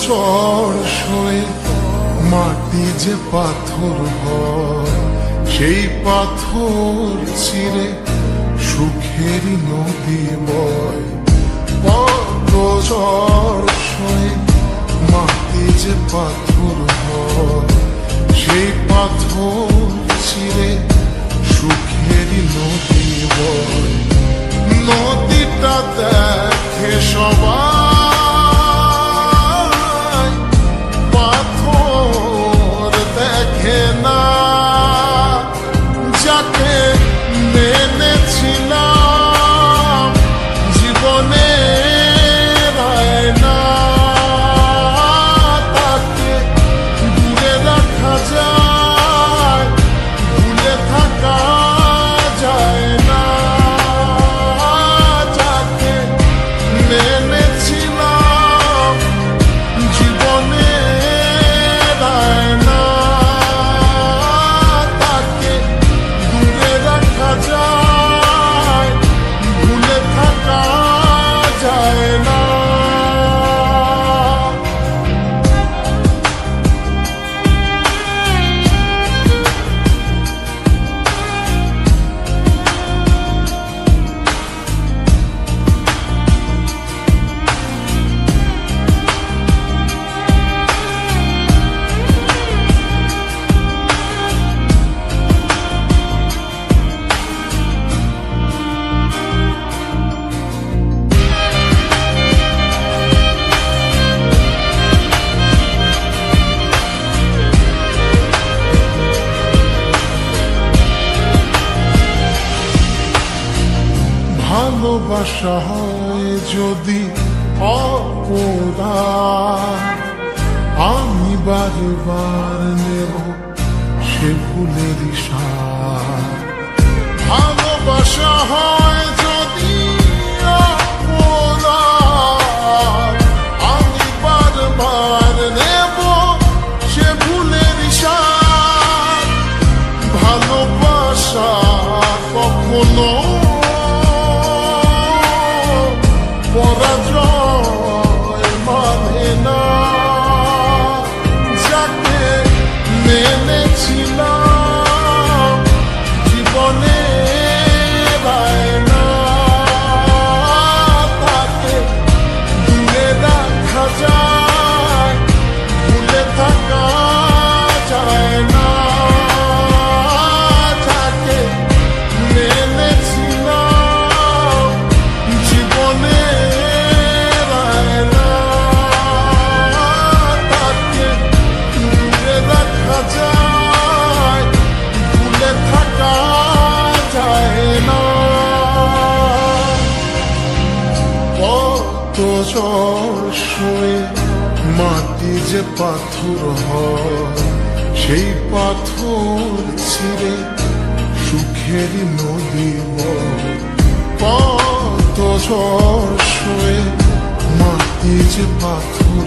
ঝড় সয়ে মাটি যে পাথর হয়, সেই পাথর চিরে সুখেরই নদী বয়। কত ঝড় সয়ে মাটি যে পাথর হয়, সেই পাথর চিরে সুখেরই নদী বয়। নদীটা দেখে সবাই, পাথর দেখে না। যাকে মেনেছিলাম জীবনে না, তাকে দূরে রাখা যায়, ভুলে থাকা যায় না। যাকে মেনেছিলাম জীবনে না, তাকে দূরে রাখা যায়, ভুলে থাকা যায় না। ভালোবাসা হয় যদি অপরাধ, আমি বারবার নেব সে ফুলের সার। ভালোবাসা হয় যদি অপরাধ, আমি বারবার নেব সে ফুলের সার। ভালোবাসা কখনো পরাজয় মানে না। যাকে মেনেছিলাম জীবনে না, তাকে দূরে রাখা যায়, ভুলে থাকা যায় না। যাকে মেনেছিলাম জীবনে যায়, ভুলে থাকা যায় না। কত ঝড় সয়ে মাটি যে পাথর হয়, সেই পাথর ছিঁড়ে সুখেরই নদী বয়। কত ঝড় সয়ে মাটি যে পাথর